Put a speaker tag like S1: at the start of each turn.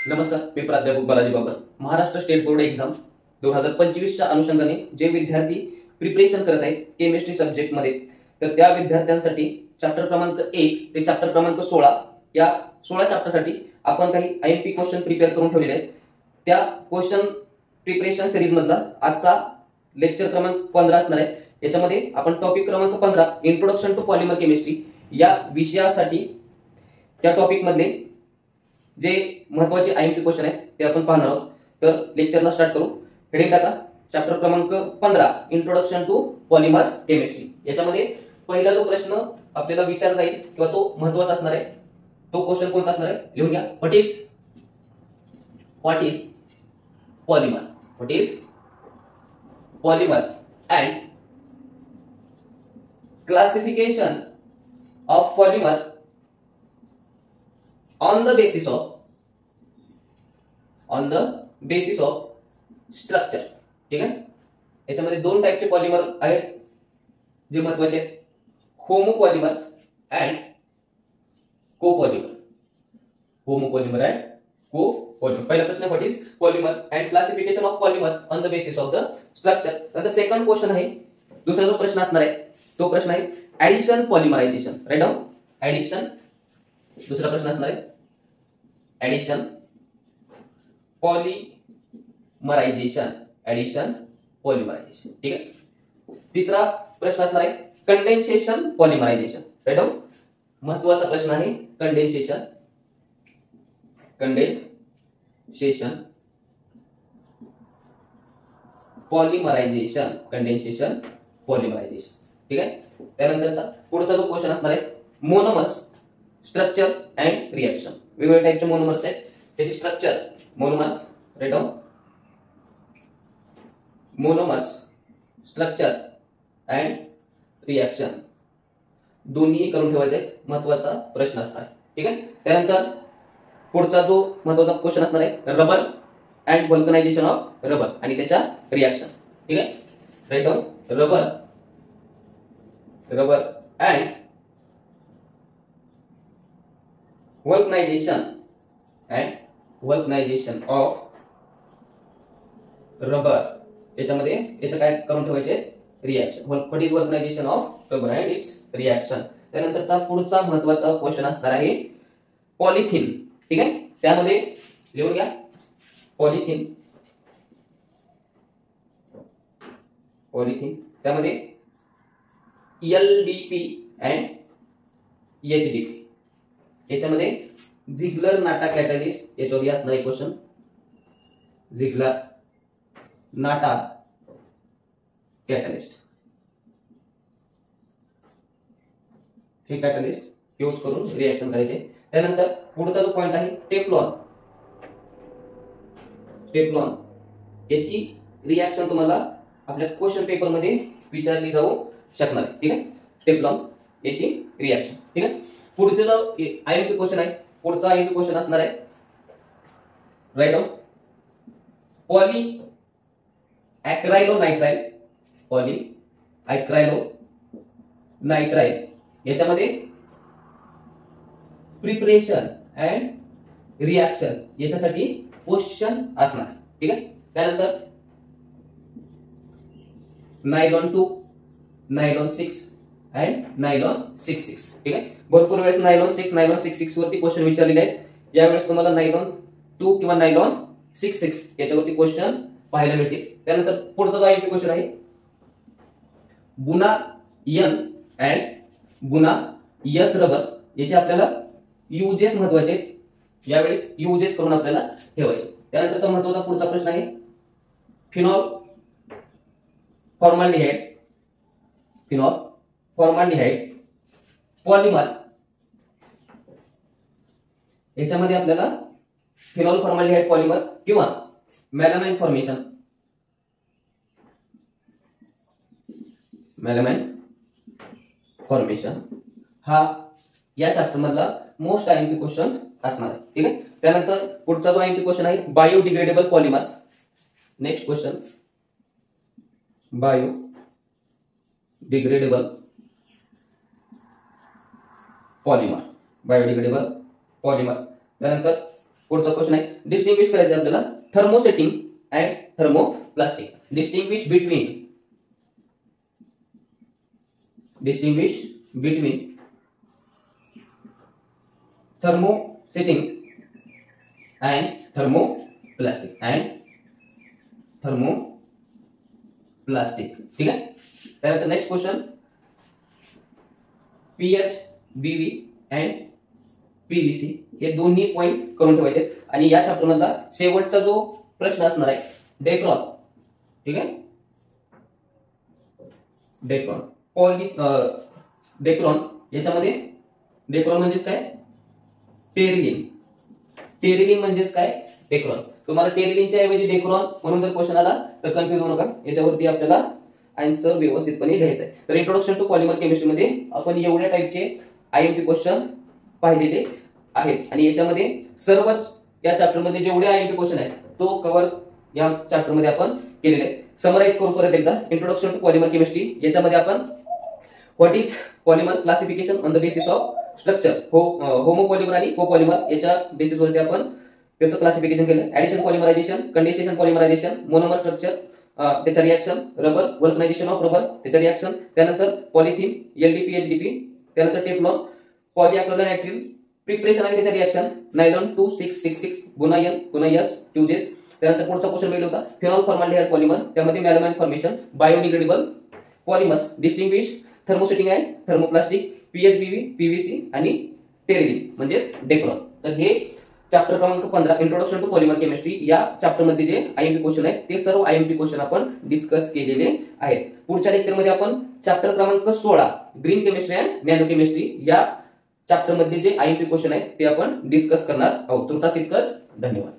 S1: नमस्कार, मी प्राध्यापक Balaji Babar. Maharashtra state board exam 2025च्या अनुषंगाने जे विद्यार्थी प्रिपरेशन करत आहेत केमिस्ट्री सब्जेक्ट मध्ये, तर त्या विद्यार्थ्यांसाठी चॅप्टर क्रमांक 1 ते चॅप्टर क्रमांक 16 या 16 चॅप्टरसाठी आपण काही आयएमपी क्वेश्चन प्रिपेअर करून ठेवलेले आहेत. त्या क्वेश्चन प्रिपरेशन सिरीज मधला आजचा लेक्चर क्रमांक 15 असणार आहे. याच्यामध्ये आपण टॉपिक क्रमांक 15 इंट्रोडक्शन टू पॉलिमर केमिस्ट्री या विषयासाठी त्या टॉपिक मधले जे महत्त्वाचे आयएमपी क्वेश्चन आहेत ते आपण पाहणार आहोत. तर लेक्चरला स्टार्ट करू. हेडिंग टाका चॅप्टर क्रमांक 15 इंट्रोडक्शन टू पॉलिमर केमिस्ट्री. याच्यामध्ये पहिला जो प्रश्न आपल्याला विचारला जाईल किंवा तो महत्त्वाचा असणार आहे तो क्वेश्चन कोणता असणार आहे लिहून घ्या. What is polymer and classification of polymer on the basis of structure. ठीक आहे. याच्यामध्ये दोन टाइपचे पॉलिमर आहेत जे महत्त्वाचे आहेत, होमोपॉलिमर अँड कोपॉलिमर. पहिला प्रश्न what is polymer and classification of polymer on the basis of the structure. नंतर सेकंड क्वेश्चन आहे, दुसरा जो प्रश्न असणार आहे तो प्रश्न आहे addition polymerisation. Write down addition. दुसरा प्रश्न असणार आहे ऍडिशन पॉलिमरायझेशन. ठीक आहे. तिसरा प्रश्न असणार आहे कंडेन्सेशन पॉलिमरायझेशन. Write down. महत्त्वाचा प्रश्न आहे कंडेन्सेशन पॉलिमरायझेशन. ठीक आहे. त्यानंतरचा पुढचा जो क्वेश्चन असणार आहे मोनोमर्स स्ट्रक्चर अँड रिएक्शन. वेगवेगळ्या टाइपचे मोनोमर्स आहेत, त्याची structure monomers. Write down monomers structure and reaction दोन्ही करून ठेवायचे आहेत. महत्त्वाचा प्रश्न असणार. ठीक आहे. त्यानंतर पुढचा जो महत्त्वाचा क्वेश्चन असणार आहे rubber and vulcanisation of rubber आणि त्याच्या रिएक्शन. ठीक आहे. Write down rubber and vulcanisation of rubber. याच्यामध्ये याचं काय करून ठेवायचे reaction. What is vulcanisation of rubber and its reaction. त्यानंतरचा पुढचा महत्त्वाचा क्वेश्चन असणार आहे पॉलिथिन. ठीक आहे. त्यामध्ये लिहून घ्या पॉलिथिन. त्यामध्ये LDP अँड HDP. याच्यामध्ये झिग्लर नाटा कॅटलिस्ट याच्यावर असणार आहे क्वेश्चन. झिग्लर नाटा कॅटलिस्ट हे कॅटलिस्ट यूज करून रिएक्शन करायचे. त्यानंतर पुढचा जो पॉइंट आहे टेफ्लॉन. याची रिएक्शन तुम्हाला आपल्या क्वेश्चन पेपर मध्ये विचारली जाऊ शकणार आहे. ठीक आहे. टेफ्लॉन याची रिएक्शन. ठीक आहे. पुढचा जो आयएमपी क्वेश्चन आहे, पुढचा आयएमपी क्वेश्चन असणार आहे राईट डाऊन पॉलीअॅक्रायलोनायट्राइल. याच्यामध्ये प्रिपरेशन अँड रिएक्शन याच्यासाठी क्वेश्चन असणार आहे. ठीक आहे. त्यानंतर नायलॉन 2, नायलॉन 6 अँड नायलॉन 66. ठीक आहे. भरपूर वेळेस नायलॉन 6, नायलॉन 66 वरती क्वेश्चन विचारलेले आहेत. यावेळेस तुम्हाला नायलॉन 2 किंवा नायलॉन 66 याच्यावरती क्वेश्चन पाहायला मिळतील. त्यानंतर पुढचा जो आयएमपी क्वेश्चन आहे बुना N अँड बुना S रबर. याचे आपल्याला युजेस महत्वाचे आहेत. यावेळेस युजेस करून आपल्याला ठेवायचे. त्यानंतरचा महत्त्वाचा पुढचा प्रश्न आहे फिनॉल फॉर्माल्डिहाइड पॉलिमर. याच्यामध्ये आपल्याला फिनॉल फॉर्माल्डिहाइड पॉलिमर किंवा मेलामाइन फॉर्मेशन हा या चॅप्टर मधला मोस्ट आयएमपी क्वेश्चन असणार आहे. ठीक आहे. त्यानंतर पुढचा जो आयएमपी क्वेश्चन आहे biodegradable polymers. Next question biodegradable polymer. त्यानंतर पुढचा क्वेश्चन आहे, डिस्टिंग्विश करायचं आपल्याला thermosetting and thermoplastic. Distinguish between thermosetting and thermoplastic ठीक आहे. त्यानंतर next question, PHBV and PVC हे दोन्ही पॉइंट करून ठेवायचे आणि या चॅप्टर मधला शेवटचा जो प्रश्न असणार आहे डेक्रॉन. ठीक आहे, डेक्रॉन याच्यामध्ये डेक्रॉन म्हणजेच काय, टेरिलिन म्हणजेच काय, डेक्रॉन. तुम्हाला टेरिलिनच्या ऐवजी डेक्रॉन म्हणून जर क्वेश्चन आला तर कन्फ्युज होऊ नका, याच्यावरती आपल्याला आन्सर व्यवस्थितपणे लिहायचा आहे. तर इंट्रोडक्शन टू पॉलिमर केमिस्ट्री मध्ये आपण एवढ्या टाइपचे IMP क्वेश्चन पाहिलेले आहेत आणि याच्यामध्ये सर्वच या चॅप्टर मध्ये जेवढे IMP क्वेश्चन आहेत तो कव्हर या चॅप्टर मध्ये आपण केलेले आहे. समराइज करू परत एकदा, इंट्रोडक्शन टू पॉलिमर केमिस्ट्री याच्यामध्ये आपण what is polymer, classification on the basis of structure, homopolymer आणि कोपॉलिमर याच्या बेसिसवरती आपण त्याचं क्लासिफिकेशन केलं. Addition polymerisation, condensation polymerisation, monomer structure, त्याचा reaction, rubber vulcanisation of rubber त्याचा रिएक्शन, त्यानंतर पॉलिथिन, LDP HDP, त्यानंतर टेफ्लॉन, पॉलिअक्रिलाइड प्रिपरेशन आणि त्याचा रिएक्शन, नायलॉन 2666, गुनायस, ट्यूजेस. त्यानंतर पुढचा क्वेश्चन बघितला होता फिनॉल फॉर्मल्डिहाइड पॉलिमर, त्यामध्ये melamine formation, biodegradable polymers, distinguish thermosetting and thermoplastic, PHBV, PVC आणि टेरिलिन म्हणजेच डेक्रॉन. तर हे चॅप्टर क्रमांक 15 इंट्रोडक्शन टू पॉलिमर केमिस्ट्री या चॅप्टर मध्ये जे IMP क्वेश्चन आहेत ते सर्व IMP क्वेश्चन आपण डिस्कस केलेले आहेत. पुढच्या लेक्चर मध्ये आपण चॅप्टर क्रमांक 16 green chemistry and nano chemistry या चॅप्टर मध्ये जे IMP क्वेश्चन आहेत ते आपण डिस्कस करणार आहोत. तुमचा इतकंच, धन्यवाद.